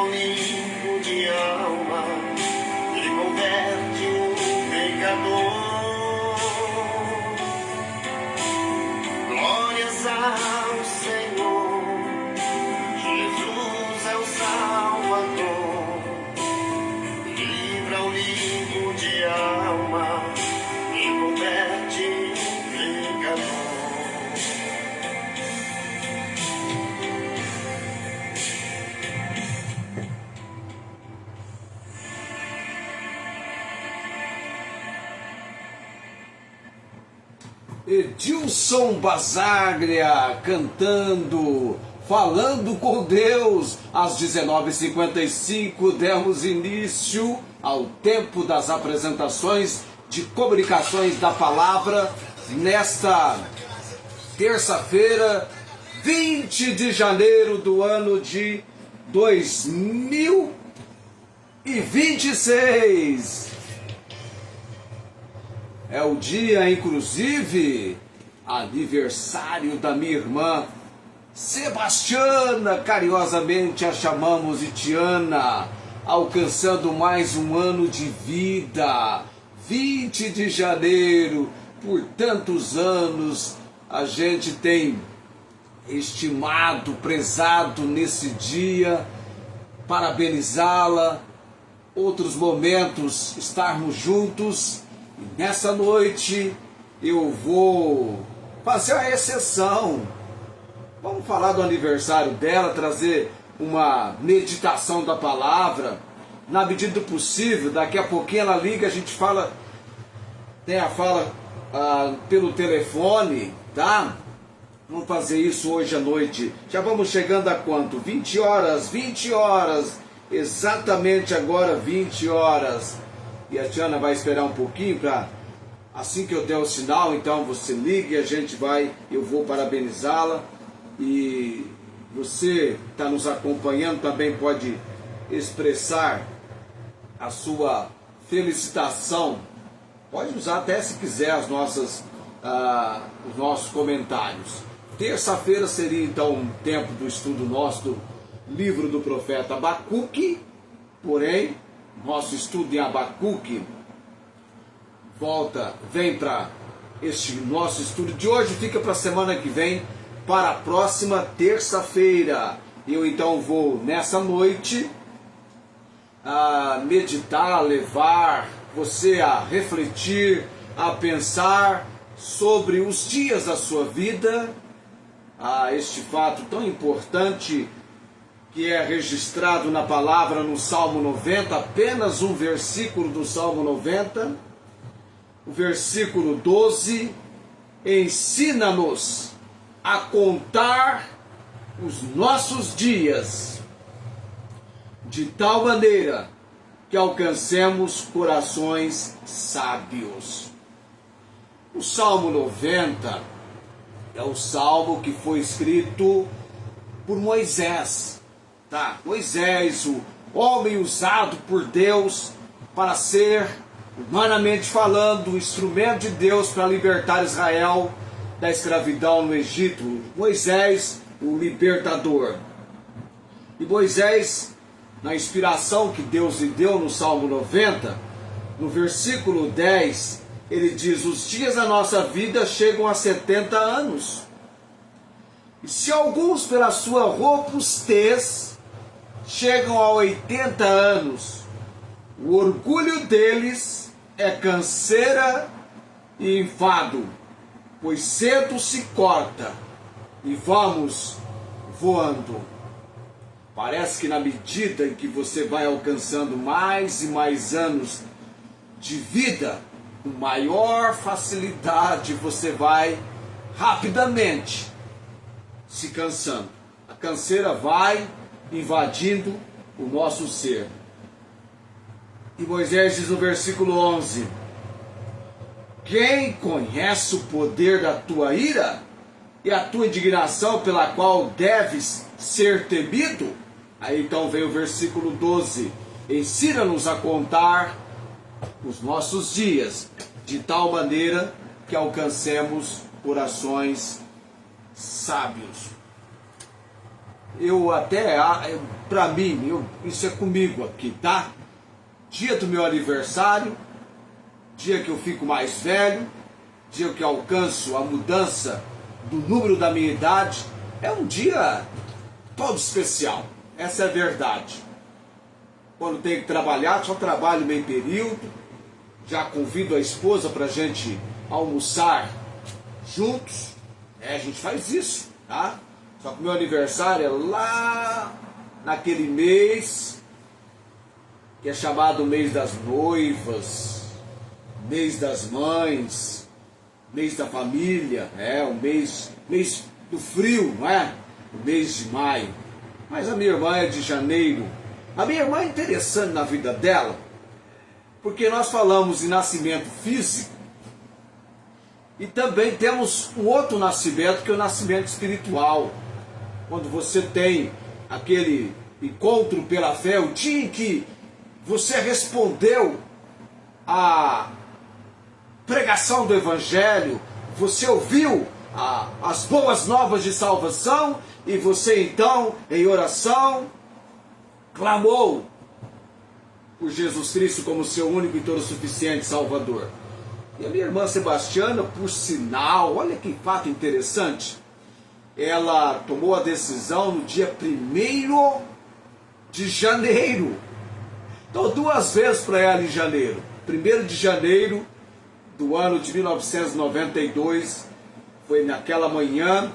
ao limpo de alma e converte um pecador. Glórias ao Senhor, Jesus é o Salvador. Livra o limpo de alma e converte um pecador. Edilson Basaglia cantando, falando com Deus. Às 19h55 demos início ao tempo das apresentações de comunicações da palavra nesta terça-feira, 20 de janeiro do ano de 2026. É o dia, inclusive, aniversário da minha irmã Sebastiana, carinhosamente a chamamos de Tiana, alcançando mais um ano de vida. 20 de janeiro, por tantos anos, a gente tem estimado, prezado nesse dia, parabenizá-la, outros momentos estarmos juntos. Nessa noite eu vou fazer uma exceção. Vamos falar do aniversário dela, trazer uma meditação da palavra. Na medida do possível, daqui a pouquinho ela liga, a gente fala, fala pelo telefone, tá? Vamos fazer isso hoje à noite. Já vamos chegando a quanto? 20 horas, exatamente agora 20 horas. E a Tiana vai esperar um pouquinho para, assim que eu der o sinal, então você liga e eu vou parabenizá-la. E você que está nos acompanhando também pode expressar a sua felicitação. Pode usar até, se quiser, os nossos comentários. Terça-feira seria então um tempo do estudo nosso do livro do profeta Abacuque, porém nosso estudo em Abacuque vem para este nosso estudo de hoje, fica para a semana que vem, para a próxima terça-feira. Eu então vou nessa noite meditar, levar você a refletir, a pensar sobre os dias da sua vida, este fato tão importante que é registrado na palavra no Salmo 90, apenas um versículo do Salmo 90, o versículo 12, ensina-nos a contar os nossos dias, de tal maneira que alcancemos corações sábios. O Salmo 90 é o salmo que foi escrito por Moisés. Moisés, o homem usado por Deus para ser, humanamente falando, o instrumento de Deus para libertar Israel da escravidão no Egito. Moisés, o libertador. E Moisés, na inspiração que Deus lhe deu no Salmo 90, no versículo 10, ele diz: os dias da nossa vida chegam a 70 anos. E se alguns pela sua robustez chegam a 80 anos, o orgulho deles é canseira e enfado, pois cedo se corta e vamos voando. Parece que na medida em que você vai alcançando mais e mais anos de vida, com maior facilidade você vai rapidamente se cansando. A canseira vai invadindo o nosso ser. E Moisés diz no versículo 11: quem conhece o poder da tua ira e a tua indignação pela qual deves ser temido? Aí então vem o versículo 12: ensina-nos a contar os nossos dias, de tal maneira que alcancemos corações sábios. eu até, para mim, isso é comigo aqui, tá? Dia do meu aniversário, dia que eu fico mais velho, dia que eu alcanço a mudança do número da minha idade, é um dia todo especial, essa é a verdade. Quando tenho que trabalhar, só trabalho meio período, já convido a esposa para a gente almoçar juntos, a gente faz isso, tá? Só que o meu aniversário é lá naquele mês que é chamado mês das noivas, mês das mães, mês da família, o mês do frio, não é? O mês de maio. Mas a minha irmã é de janeiro. A minha irmã é interessante na vida dela, porque nós falamos em nascimento físico e também temos um outro nascimento, que é o nascimento espiritual. Quando você tem aquele encontro pela fé, o dia em que você respondeu à pregação do Evangelho, você ouviu as boas novas de salvação e você então, em oração, clamou por Jesus Cristo como seu único e todo suficiente Salvador. E a minha irmã Sebastiana, por sinal, olha que fato interessante, ela tomou a decisão no dia 1º de janeiro. Então, 2 vezes para ela em janeiro. 1º de janeiro do ano de 1992, foi naquela manhã.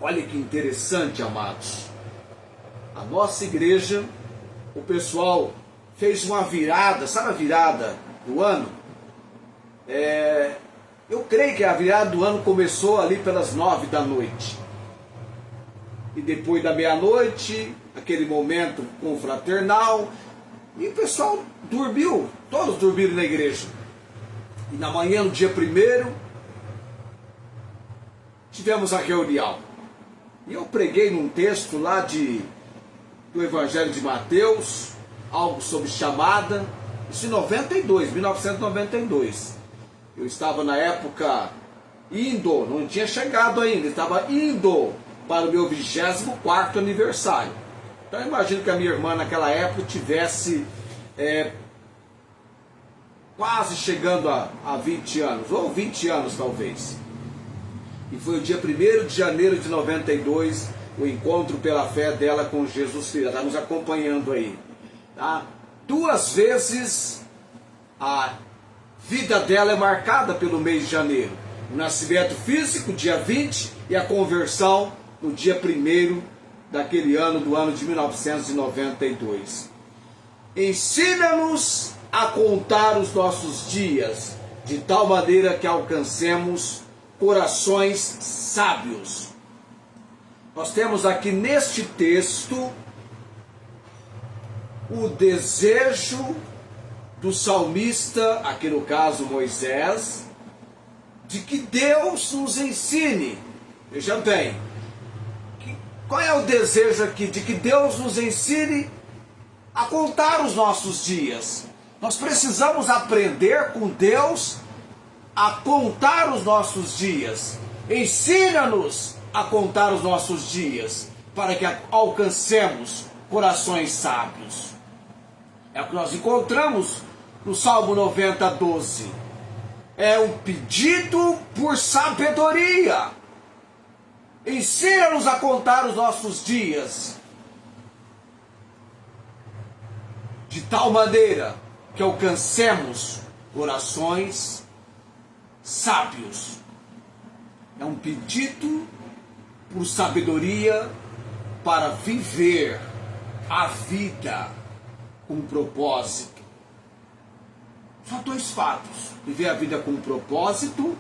Olha que interessante, amados. A nossa igreja, o pessoal fez uma virada, sabe a virada do ano? Eu creio que a virada do ano começou ali pelas 9 da noite. E depois da meia-noite, aquele momento confraternal, e o pessoal dormiu, todos dormiram na igreja. E na manhã, no dia 1º, tivemos a reunião. E eu preguei num texto lá do Evangelho de Mateus, algo sobre chamada, isso em 1992. Eu estava na época indo, não tinha chegado ainda, estava indo para o meu 24º aniversário. Então eu imagino que a minha irmã naquela época tivesse quase chegando a 20 anos, ou 20 anos talvez. E foi o dia 1º de janeiro de 92, o encontro pela fé dela com Jesus Cristo. Ela está nos acompanhando aí. Tá? 2 vezes a vida dela é marcada pelo mês de janeiro. O nascimento físico, dia 20, e a conversão no dia 1º daquele ano, do ano de 1992. Ensina-nos a contar os nossos dias, de tal maneira que alcancemos corações sábios. Nós temos aqui neste texto o desejo do salmista, aqui no caso Moisés, de que Deus nos ensine. Veja bem, qual é o desejo aqui? De que Deus nos ensine a contar os nossos dias. Nós precisamos aprender com Deus a contar os nossos dias. Ensina-nos a contar os nossos dias, para que alcancemos corações sábios. É o que nós encontramos no Salmo 90:12. É um pedido por sabedoria. Ensina-nos a contar os nossos dias, de tal maneira que alcancemos corações sábios. É um pedido por sabedoria para viver a vida com propósito. Só 2 fatos: viver a vida com propósito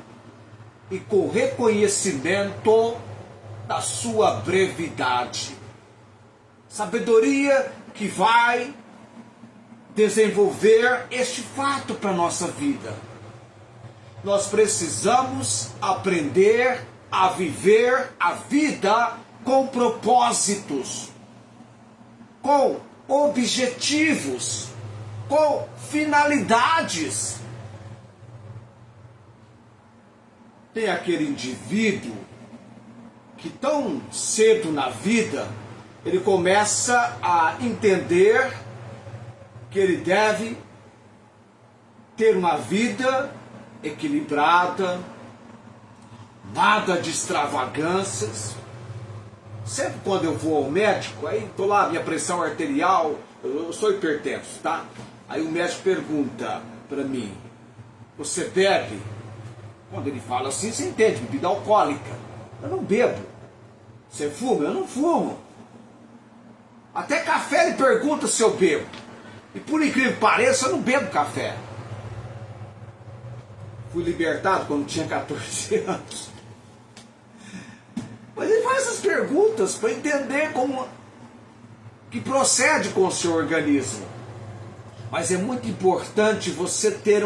e com reconhecimento da sua brevidade. Sabedoria que vai desenvolver este fato para a nossa vida. Nós precisamos aprender a viver a vida com propósitos, com objetivos, com finalidades. Tem aquele indivíduo que tão cedo na vida ele começa a entender que ele deve ter uma vida equilibrada, nada de extravagâncias. Sempre quando eu vou ao médico, aí tô lá, minha pressão arterial, eu sou hipertenso, tá? Aí o médico pergunta para mim, você bebe? Quando ele fala assim, você entende, bebida alcoólica. Eu não bebo. Você fuma? Eu não fumo. Até café ele pergunta se eu bebo. E por incrível que pareça, eu não bebo café. Fui libertado quando tinha 14 anos. Mas ele faz essas perguntas para entender como que procede com o seu organismo. Mas é muito importante você ter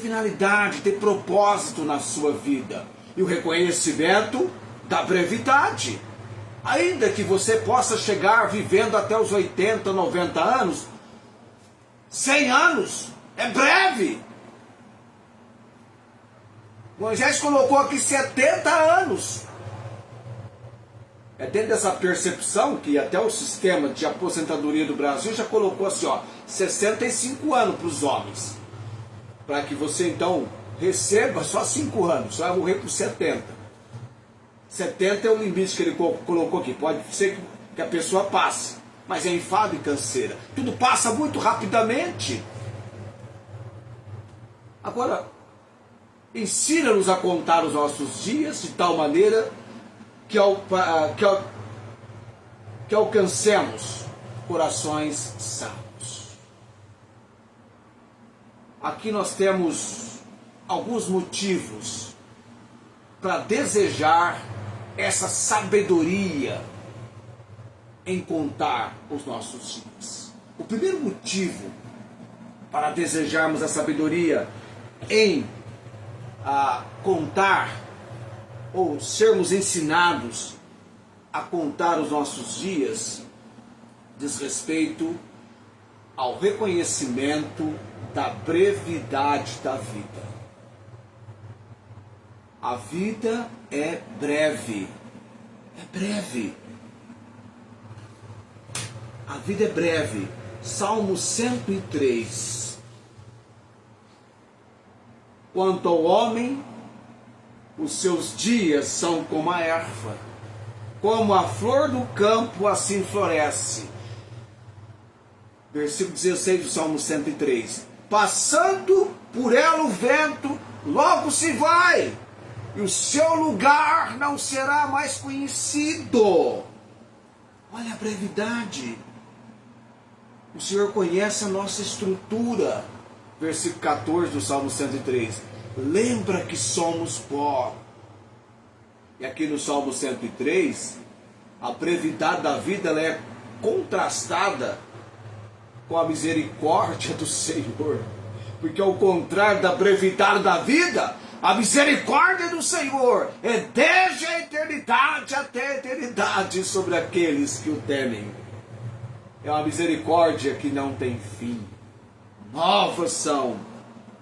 finalidade, ter propósito na sua vida. E o reconhecimento da brevidade. Ainda que você possa chegar vivendo até os 80, 90 anos, 100 anos é breve. Moisés colocou aqui 70 anos. É dentro dessa percepção que até o sistema de aposentadoria do Brasil já colocou assim, 65 anos para os homens. Para que você então receba só 5 anos, você vai morrer por 70. 70 é o limite que ele colocou aqui. Pode ser que a pessoa passe, mas é enfado e canseira. Tudo passa muito rapidamente. Agora, ensina-nos a contar os nossos dias de tal maneira que alcancemos corações sábios. Aqui nós temos alguns motivos para desejar essa sabedoria em contar os nossos dias. O primeiro motivo para desejarmos a sabedoria em contar ou sermos ensinados a contar os nossos dias diz respeito ao reconhecimento da brevidade da vida. A vida é breve. É breve. A vida é breve. Salmo 103. Quanto ao homem, os seus dias são como a erva, como a flor do campo, assim floresce. Versículo 16 do Salmo 103. Passando por ela o vento, logo se vai, e o seu lugar não será mais conhecido. Olha a brevidade. O Senhor conhece a nossa estrutura. Versículo 14 do Salmo 103. Lembra que somos pó. E aqui no Salmo 103, a brevidade da vida ela é contrastada com a misericórdia do Senhor. Porque ao contrário da brevidade da vida, a misericórdia do Senhor é desde a eternidade até a eternidade sobre aqueles que o temem. É uma misericórdia que não tem fim. Novas são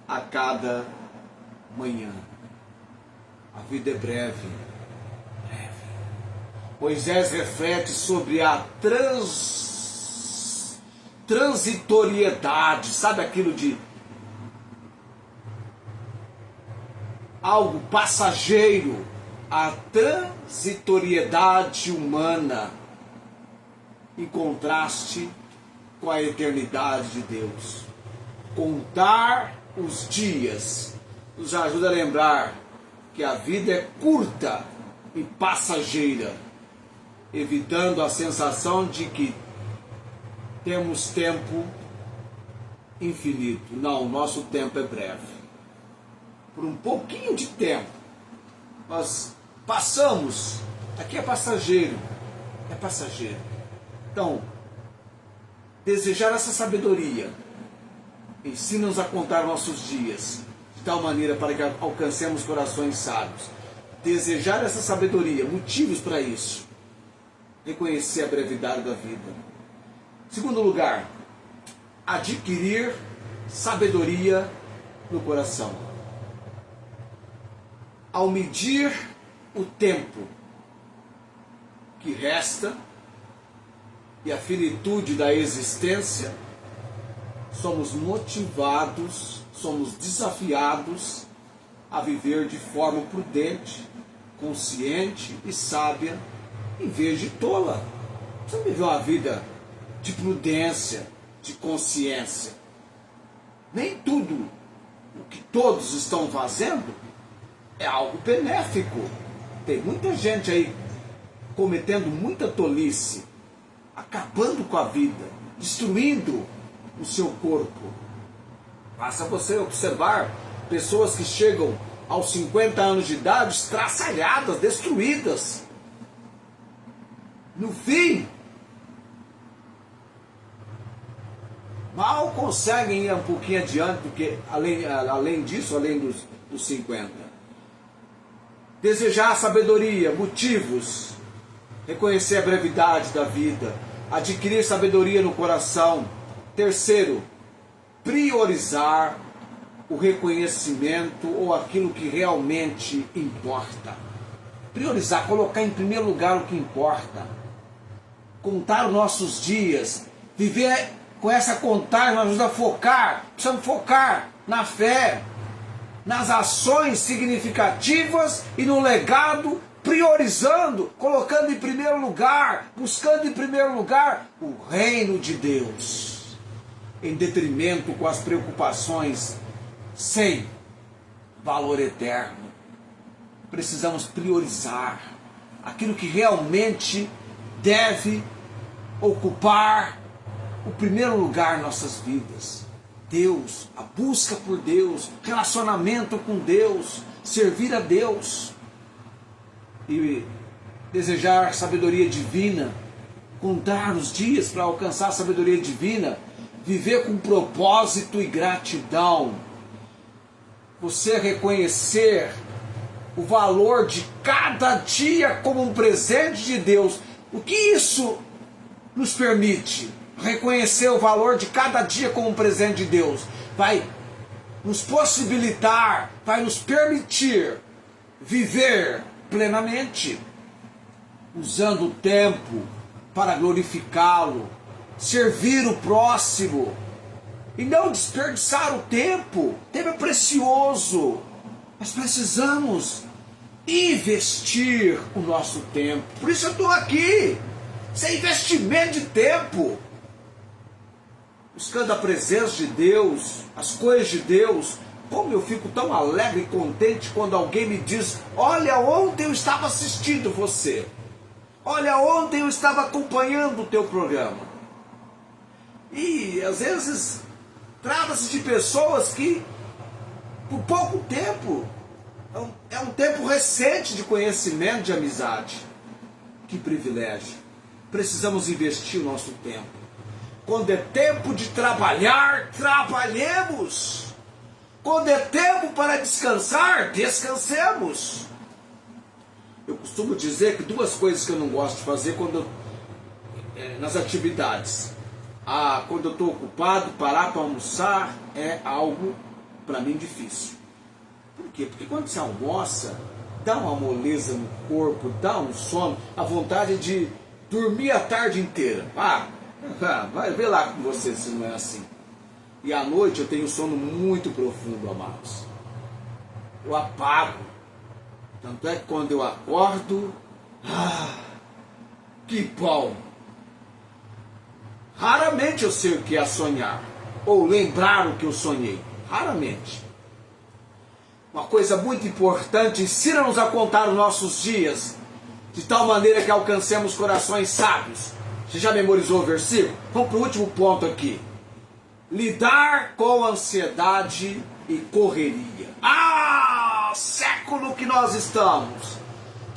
a cada manhã. A vida é breve. Breve. Moisés reflete sobre a transitoriedade. Sabe aquilo de algo passageiro? A transitoriedade humana em contraste com a eternidade de Deus. Contar os dias nos ajuda a lembrar que a vida é curta e passageira, evitando a sensação de que temos tempo infinito. Não, o nosso tempo é breve. Por um pouquinho de tempo, nós passamos. Aqui é passageiro. É passageiro. Então, desejar essa sabedoria ensina-nos a contar nossos dias de tal maneira para que alcancemos corações sábios. Desejar essa sabedoria, motivos para isso. Reconhecer a brevidade da vida. Segundo lugar, adquirir sabedoria no coração. Ao medir o tempo que resta e a finitude da existência, somos motivados, somos desafiados a viver de forma prudente, consciente e sábia, em vez de tola. Você viver uma vida de prudência, de consciência. Nem tudo o que todos estão fazendo é algo benéfico. Tem muita gente aí cometendo muita tolice, acabando com a vida, destruindo o seu corpo. Basta você observar pessoas que chegam aos 50 anos de idade estraçalhadas, destruídas. No fim, mal conseguem ir um pouquinho adiante, porque além disso, além dos 50. Desejar sabedoria, motivos, reconhecer a brevidade da vida, adquirir sabedoria no coração. Terceiro, priorizar o reconhecimento ou aquilo que realmente importa. Priorizar, colocar em primeiro lugar o que importa. Contar os nossos dias, viver com essa contagem nos ajuda a focar. Precisamos focar na fé, nas ações significativas e no legado, priorizando, colocando em primeiro lugar, buscando em primeiro lugar o reino de Deus, em detrimento com as preocupações sem valor eterno. Precisamos priorizar aquilo que realmente deve ocupar o primeiro lugar em nossas vidas. Deus, a busca por Deus, relacionamento com Deus, servir a Deus e desejar sabedoria divina, contar os dias para alcançar a sabedoria divina, viver com propósito e gratidão. Você reconhecer o valor de cada dia como um presente de Deus. O que isso nos permite? Reconhecer o valor de cada dia como um presente de Deus. Vai nos possibilitar, vai nos permitir viver plenamente, usando o tempo para glorificá-lo, servir o próximo e não desperdiçar o tempo. O tempo é precioso. Nós precisamos investir o nosso tempo. Por isso eu estou aqui. Isso é investimento de tempo. Buscando a presença de Deus, as coisas de Deus. Como eu fico tão alegre e contente quando alguém me diz: olha, ontem eu estava assistindo você. Olha, ontem eu estava acompanhando o teu programa. E às vezes trata-se de pessoas que, por pouco tempo, é um tempo recente de conhecimento, de amizade. Que privilégio. Precisamos investir o nosso tempo. Quando é tempo de trabalhar, trabalhemos. Quando é tempo para descansar, descansemos. Eu costumo dizer que duas coisas que eu não gosto de fazer nas atividades. Quando eu estou ocupado, parar para almoçar é algo para mim difícil. Por quê? Porque quando você almoça, dá uma moleza no corpo, dá um sono, a vontade de dormir a tarde inteira. Vai ver lá com você se não é assim. E à noite eu tenho sono muito profundo, amados. Eu apago. Tanto é que quando eu acordo, que bom. Raramente eu sei o que é sonhar, ou lembrar o que eu sonhei. Raramente. Uma coisa muito importante, ensina-nos a contar os nossos dias, de tal maneira que alcancemos corações sábios. Você já memorizou o versículo? Vamos para o último ponto aqui. Lidar com ansiedade e correria. Século que nós estamos.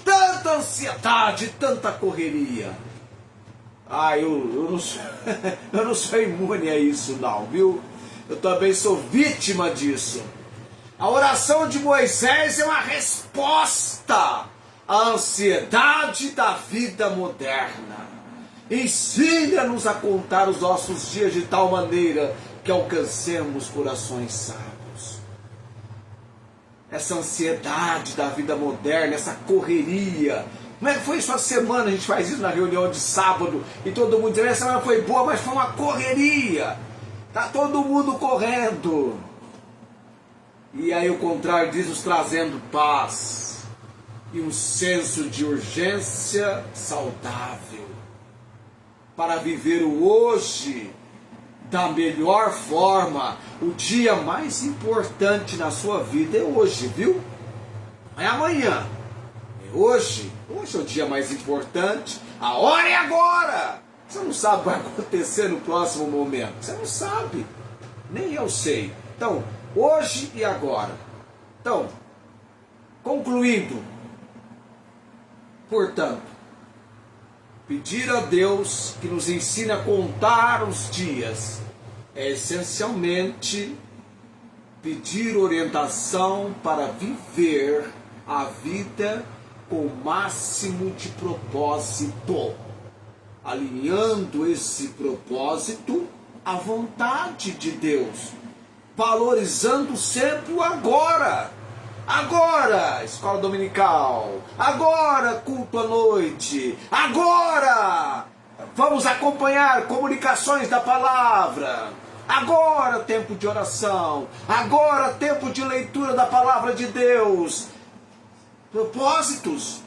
Tanta ansiedade, tanta correria. Eu não sou imune a isso não, viu? Eu também sou vítima disso. A oração de Moisés é uma resposta à ansiedade da vida moderna. Ensina-nos a contar os nossos dias de tal maneira que alcancemos corações sábios. Essa ansiedade da vida moderna, essa correria, Como é que foi sua semana? A gente faz isso na reunião de sábado e todo mundo diz, a semana foi boa, mas foi uma correria. Tá todo mundo correndo. E aí o contrário diz, nos trazendo paz e um senso de urgência saudável para viver o hoje da melhor forma. O dia mais importante na sua vida é hoje, viu? Não é amanhã, é hoje. Hoje é o dia mais importante. A hora é agora. Você não sabe o que vai acontecer no próximo momento. Você não sabe. Nem eu sei. Então, hoje e agora. Então, concluindo, portanto, pedir a Deus que nos ensine a contar os dias é essencialmente pedir orientação para viver a vida com o máximo de propósito, alinhando esse propósito à vontade de Deus, valorizando sempre o agora. Agora, escola dominical. Agora, culto à noite. Agora, vamos acompanhar comunicações da palavra. Agora, tempo de oração. Agora, tempo de leitura da palavra de Deus. Propósitos.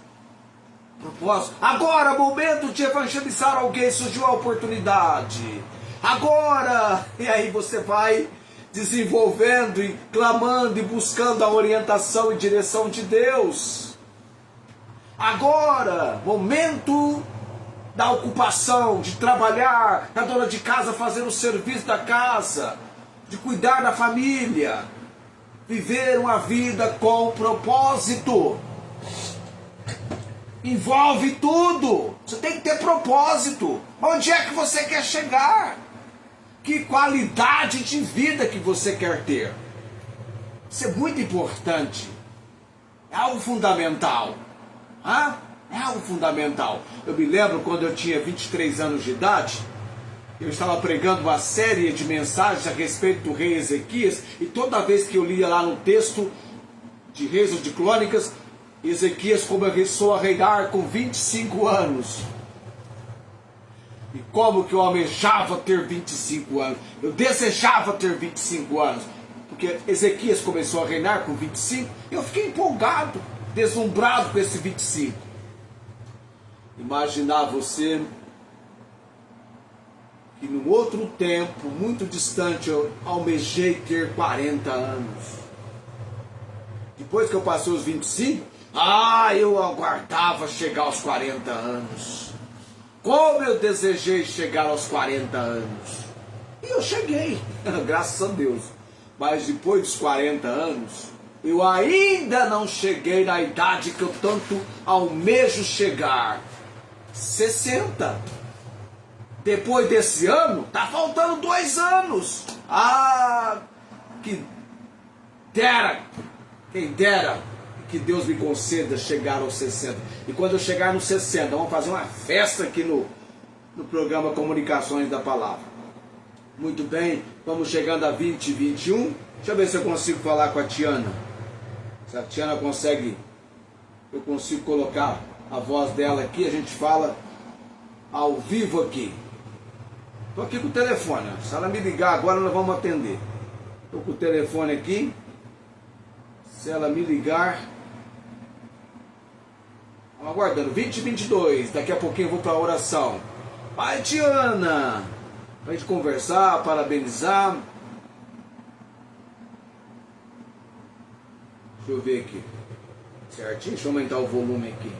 Agora, momento de evangelizar alguém, surgiu a oportunidade. Agora, e aí você vai desenvolvendo e clamando e buscando a orientação e direção de Deus. Agora, momento da ocupação, de trabalhar, a dona de casa fazer o serviço da casa, de cuidar da família, viver uma vida com propósito. Envolve tudo. Você tem que ter propósito. Onde é que você quer chegar? Que qualidade de vida que você quer ter? Isso é muito importante. É algo fundamental. É algo fundamental. Eu me lembro quando eu tinha 23 anos de idade, eu estava pregando uma série de mensagens a respeito do rei Ezequias, e toda vez que eu lia lá no texto de Reis ou de Crônicas, Ezequias começou a reinar com 25 anos. E como que eu almejava ter 25 anos? Eu desejava ter 25 anos. Porque Ezequias começou a reinar com 25. E eu fiquei empolgado, deslumbrado com esse 25. Imaginar você que num outro tempo, muito distante, eu almejei ter 40 anos. Depois que eu passei os 25, eu aguardava chegar aos 40 anos. Como eu desejei chegar aos 40 anos. E eu cheguei, graças a Deus. Mas depois dos 40 anos, eu ainda não cheguei na idade que eu tanto almejo chegar. 60. Depois desse ano, tá faltando 2 anos. Que dera, quem dera que Deus me conceda chegar aos 60. E quando eu chegar nos 60, vamos fazer uma festa aqui no programa Comunicações da Palavra. Muito bem, vamos chegando a 20 e 21. Deixa eu ver se eu consigo falar com a Tiana. Se a Tiana consegue, eu consigo colocar a voz dela aqui, a gente fala ao vivo aqui. Estou aqui com o telefone, se ela me ligar agora nós vamos atender. Estou com o telefone aqui. Se ela me ligar, vamos aguardando. 20 e 22, daqui a pouquinho eu vou para a oração. Pai, Tiana, para a gente conversar, parabenizar. Deixa eu ver aqui. Certinho? Deixa eu aumentar o volume aqui.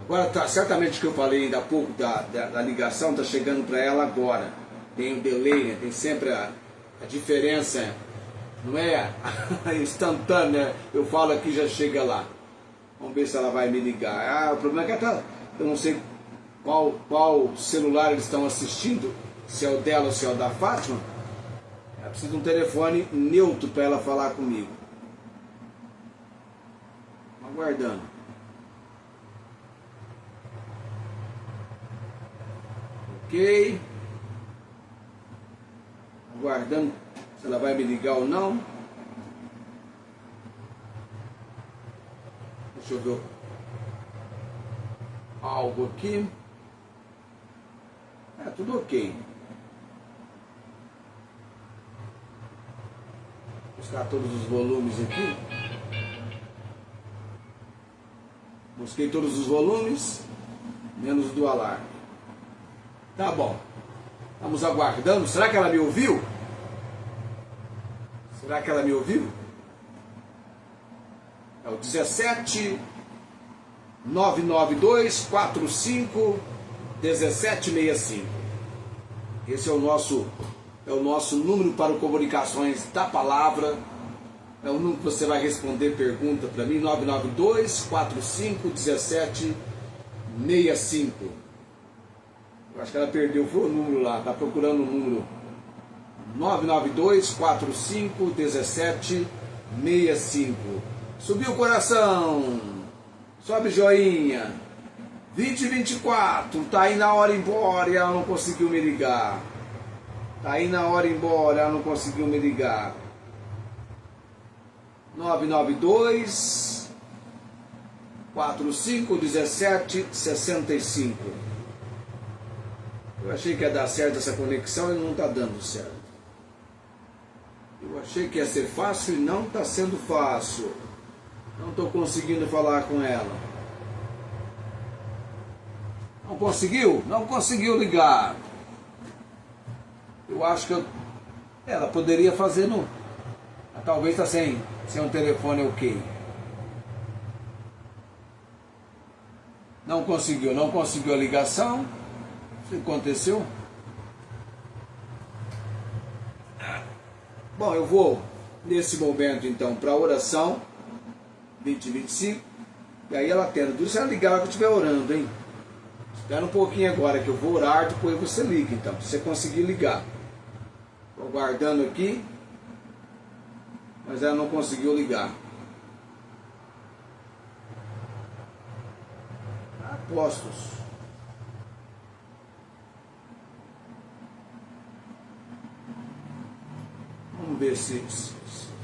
Agora, certamente o que eu falei ainda há pouco da ligação está chegando para ela agora. Tem um delay, né? Tem sempre a diferença, não é instantânea. Eu falo aqui já chega lá. Vamos ver se ela vai me ligar. O problema é que eu não sei qual celular eles estão assistindo, se é o dela ou se é o da Fátima. Eu preciso de um telefone neutro para ela falar comigo. Aguardando. Ok. Aguardando se ela vai me ligar ou não. Deixa eu ver. algo aqui. É tudo ok. Buscar todos os volumes aqui. Busquei todos os volumes, menos o do alarme. Tá bom. Estamos aguardando. Será que ela me ouviu? Será que ela me ouviu? É o 17 992 45 1765. Esse é o nosso número para comunicações da palavra. É o número que você vai responder pergunta para mim, 992 45 1765. Eu acho que ela perdeu, foi o número lá, está procurando o número 992 45 1765. Subiu o coração, sobe joinha. 2024, tá aí na hora embora e ela não conseguiu me ligar. Tá aí na hora embora, ela não conseguiu me ligar. 992 45 17 65. Eu achei que ia dar certo essa conexão e não está dando certo. Eu achei que ia ser fácil e não está sendo fácil. Não estou conseguindo falar com ela. Não conseguiu? Não conseguiu ligar. Eu acho que ela poderia fazer no... Talvez está sem um telefone ok. Não conseguiu a ligação. O que aconteceu? Bom, eu vou nesse momento então para a oração 2025. E aí ela atende. Se ela ligar, ela que eu estiver orando, hein? Espera um pouquinho agora que eu vou orar, depois você liga então, se você conseguir ligar. Estou aguardando aqui, mas ela não conseguiu ligar. Apostos. Vamos ver se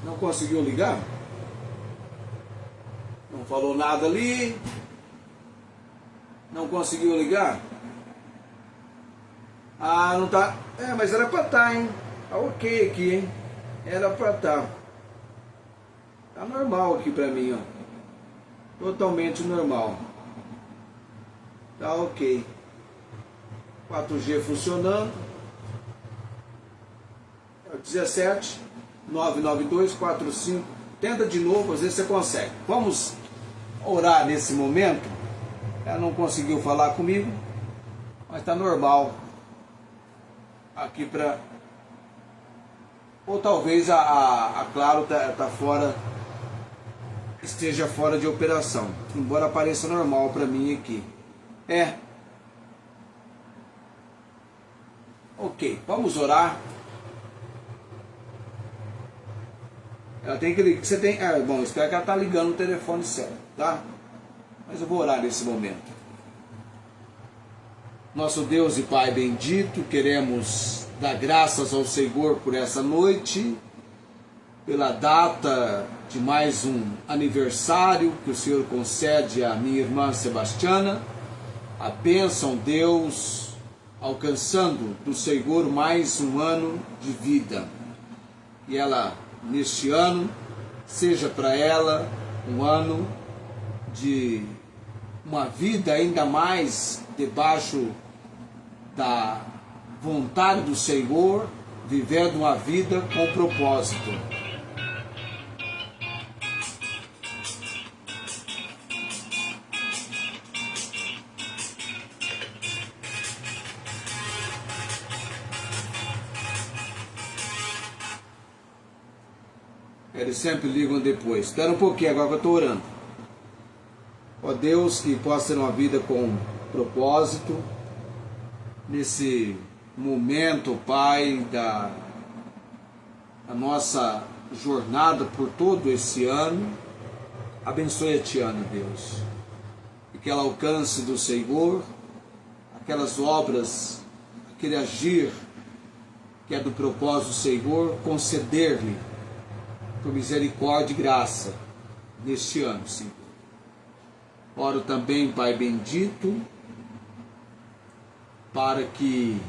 não conseguiu ligar. Não falou nada ali. Não conseguiu ligar? Ah, não tá. É, mas era pra estar, hein? Tá ok aqui, hein? Era pra estar. Tá normal aqui pra mim, ó. Totalmente normal. Tá ok. 4G funcionando. É o 17 992 45. Tenta de novo, às vezes você consegue. Vamos orar nesse momento. Ela não conseguiu falar comigo, mas está normal aqui para... Ou talvez a Claro tá fora, esteja fora de operação, embora pareça normal para mim aqui. Ok, vamos orar. Ela tem que ligar. Você tem... bom, espero que ela tá ligando o telefone certo, tá? Mas eu vou orar nesse momento. Nosso Deus e Pai bendito, queremos dar graças ao Senhor por essa noite, pela data de mais um aniversário que o Senhor concede à minha irmã Sebastiana. A bênção, Deus, alcançando do Senhor mais um ano de vida. E ela, neste ano, seja para ela um ano de uma vida ainda mais debaixo da vontade do Senhor, vivendo uma vida com propósito. Eles sempre ligam depois. Espera um pouquinho agora que eu estou orando. Ó Deus, que possa ter uma vida com propósito, nesse momento, Pai, da nossa jornada por todo esse ano. Abençoe a Tiana, Deus, e que ela alcance do Senhor aquelas obras, aquele agir que é do propósito do Senhor, conceder-lhe por misericórdia e graça neste ano, Senhor. Oro também, Pai bendito, para que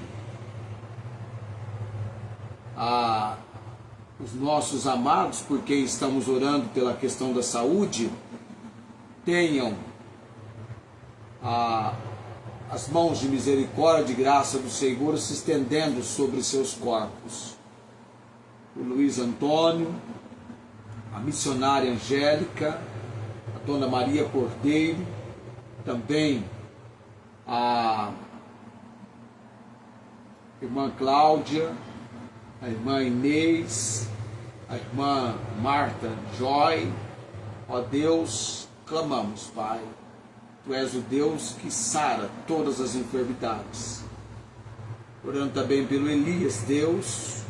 os nossos amados, por quem estamos orando pela questão da saúde, tenham as mãos de misericórdia e graça do Senhor se estendendo sobre seus corpos. O Luiz Antônio, a missionária Angélica, a Dona Maria Cordeiro, também a irmã Cláudia, a irmã Inês, a irmã Marta Joy. Ó Deus, clamamos, Pai. Tu és o Deus que sara todas as enfermidades. Orando também pelo Elias, Deus,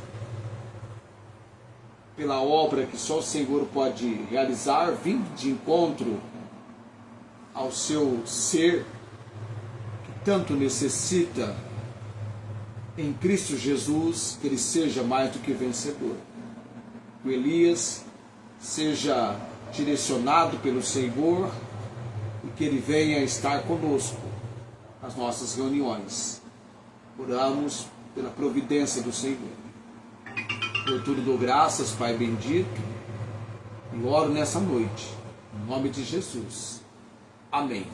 pela obra que só o Senhor pode realizar, vindo de encontro ao seu ser, que tanto necessita em Cristo Jesus, que ele seja mais do que vencedor. Que o Elias seja direcionado pelo Senhor e que ele venha estar conosco nas nossas reuniões. Oramos pela providência do Senhor. Por tudo dou graças, Pai bendito, e oro nessa noite, em nome de Jesus. Amém.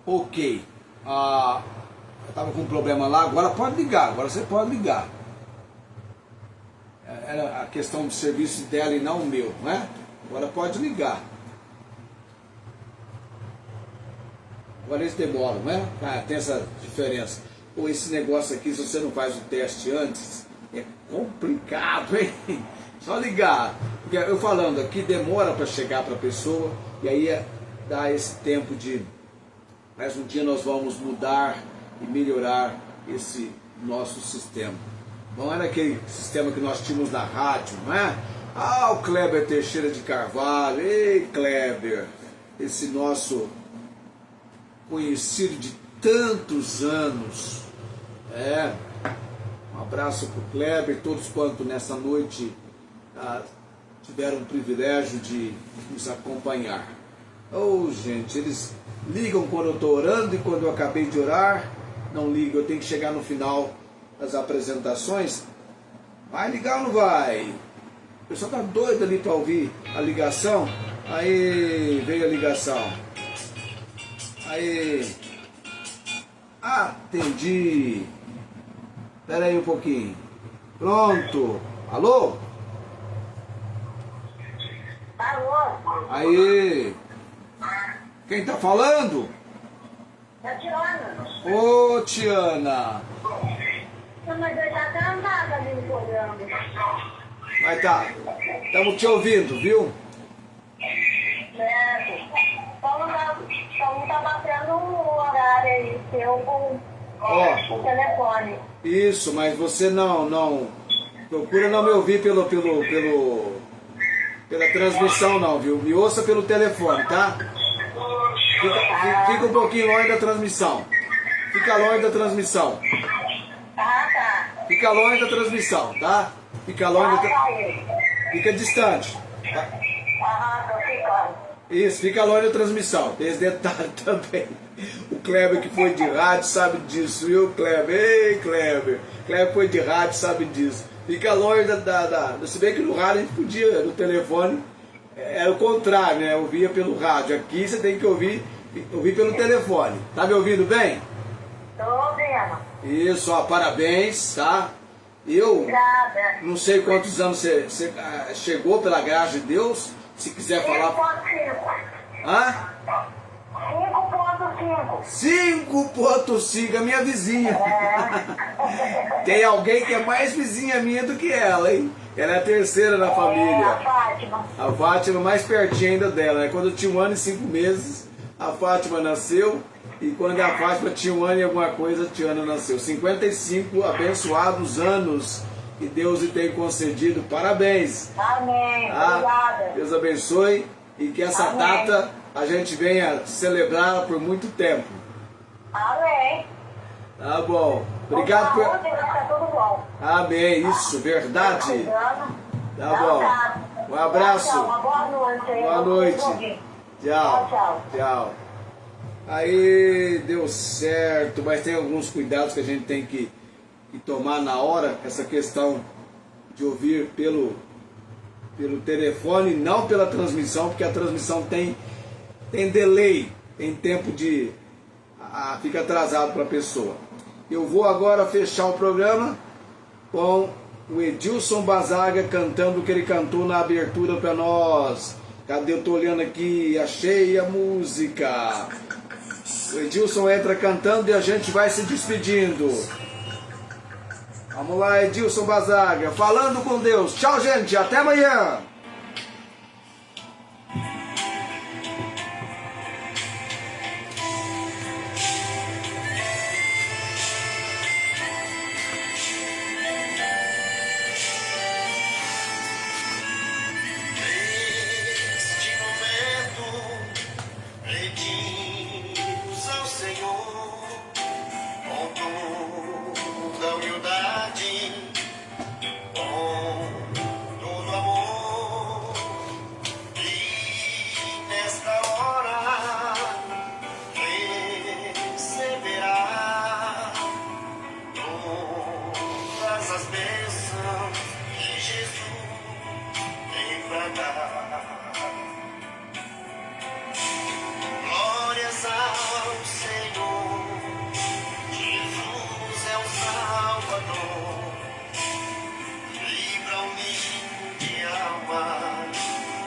Ok. Eu estava com um problema lá, agora pode ligar, agora você pode ligar. Era a questão do serviço dela e não o meu, né? Agora pode ligar. Agora eles demoram, né? Tem essa diferença. Ou esse negócio aqui, se você não faz o teste antes, é complicado, hein? Só ligar. Porque eu falando aqui, demora para chegar para a pessoa, e aí dá esse tempo de... Mas um dia nós vamos mudar e melhorar esse nosso sistema. Não era aquele sistema que nós tínhamos na rádio, não é? O Kleber Teixeira de Carvalho, ei Kleber, esse nosso conhecido de tantos anos. Um abraço para o Kleber, todos quanto nessa noite tiveram o privilégio de nos acompanhar. Gente, eles ligam quando eu estou orando e quando eu acabei de orar, não ligam, eu tenho que chegar no final das apresentações. Vai ligar ou não vai? O pessoal está doido ali para ouvir a ligação. Aí, veio a ligação. Aí, atendi. Espera aí um pouquinho. Pronto. Alô? Alô? Aí. Quem tá falando? É Tiana. Ô, Tiana. Mas eu já cantava ali no programa. Mas tá. Estamos te ouvindo, viu? Certo. Como tá batendo um horário aí, seu com o telefone. Isso, mas você não procura não me ouvir pela transmissão não, viu? Me ouça pelo telefone, tá? Fica um pouquinho longe da transmissão. Fica longe da transmissão. Tá. Fica longe da transmissão, tá? Fica longe Fica distante. Tá? Tô ficando. Isso, fica longe da transmissão. Tem esse detalhe também. O Kleber que foi de rádio sabe disso, viu, Kleber? Ei, Kleber. Kleber foi de rádio sabe disso. Fica longe Se bem que no rádio a gente podia, no telefone, era o contrário, né? Ouvia pelo rádio. Aqui você tem que ouvir pelo telefone. Tá me ouvindo bem? Tô ouvindo. Isso, parabéns, tá? Eu Obrigada. não sei quantos anos você chegou pela graça de Deus. Se quiser falar... 5.5. Hã? 5.5. 5.5, a minha vizinha. Tem alguém que é mais vizinha minha do que ela, hein? Ela é a terceira na família. A Fátima. A Fátima mais pertinho ainda dela, né? Quando eu tinha 1 ano e 5 meses, a Fátima nasceu. E quando a Fátima tinha 1 ano e alguma coisa, a Tiana nasceu. 55 abençoados anos que Deus lhe tem concedido. Parabéns. Amém. Obrigada. Deus abençoe e que essa Amém. data a gente venha celebrar por muito tempo. Amém. Tá bom. Obrigado Saúde, vai ficar tudo bom. Amém. Isso, verdade. Tá bom. Um abraço. Tchau, uma boa noite. Boa noite. Tchau. Tchau. Tchau. Aí deu certo, mas tem alguns cuidados que a gente tem que tomar na hora. Essa questão de ouvir pelo telefone, não pela transmissão, porque a transmissão tem delay, tem tempo de... fica atrasado para a pessoa. Eu vou agora fechar o programa com o Edilson Bazaga cantando o que ele cantou na abertura para nós. Cadê? Eu tô olhando aqui, achei a música. O Edilson entra cantando e a gente vai se despedindo. Vamos lá, Edilson Bazaga, falando com Deus. Tchau, gente, até amanhã. Neste momento, pedimos ao Senhor, com toda humildade, com todo amor, e nesta hora receberá todas as bênçãos que Jesus tem para dar. Glórias ao Senhor, Jesus é o Salvador, livra o livro de alma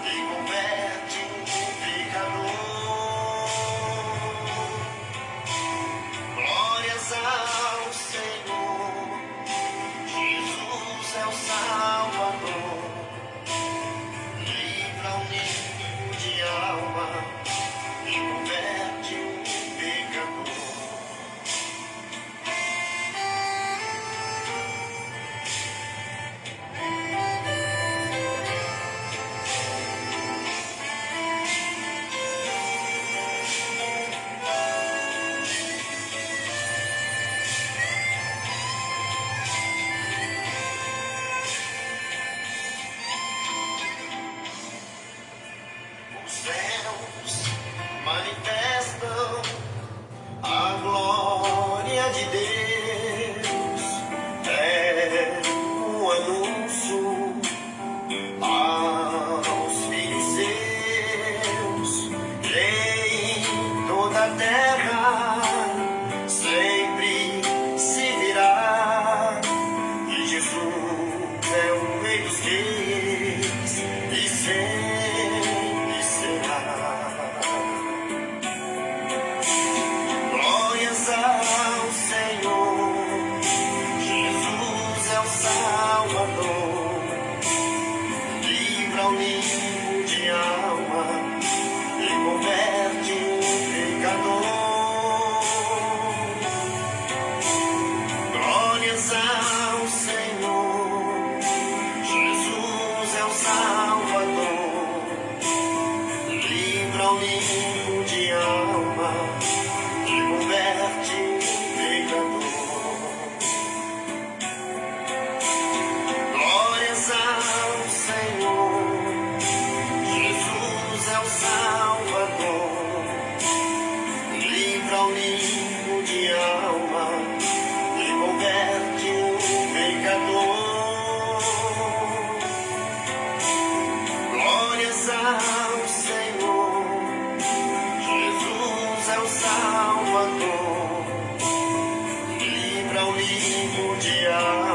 e converte um pecador. Glórias ao Senhor, Jesus é o Salvador, livra o livro de alma e converte um pecador. Os céus manifestam a glória de Deus, é um anúncio aos filhos seus, em toda a terra sempre se dirá que Jesus é o Rei dos Reis e sempre será. Glórias ao Senhor, Jesus é o Salvador, livra o livro de alma e converte um pecador. Glórias ao Senhor, Jesus é o Salvador, livra o livro de alma e converte um pecador. Glórias ao Senhor, Jesus é o Salvador, livra o livro de alma e converte um pecador. Glórias ao Senhor, Jesus é o Salvador, livra o livro de alma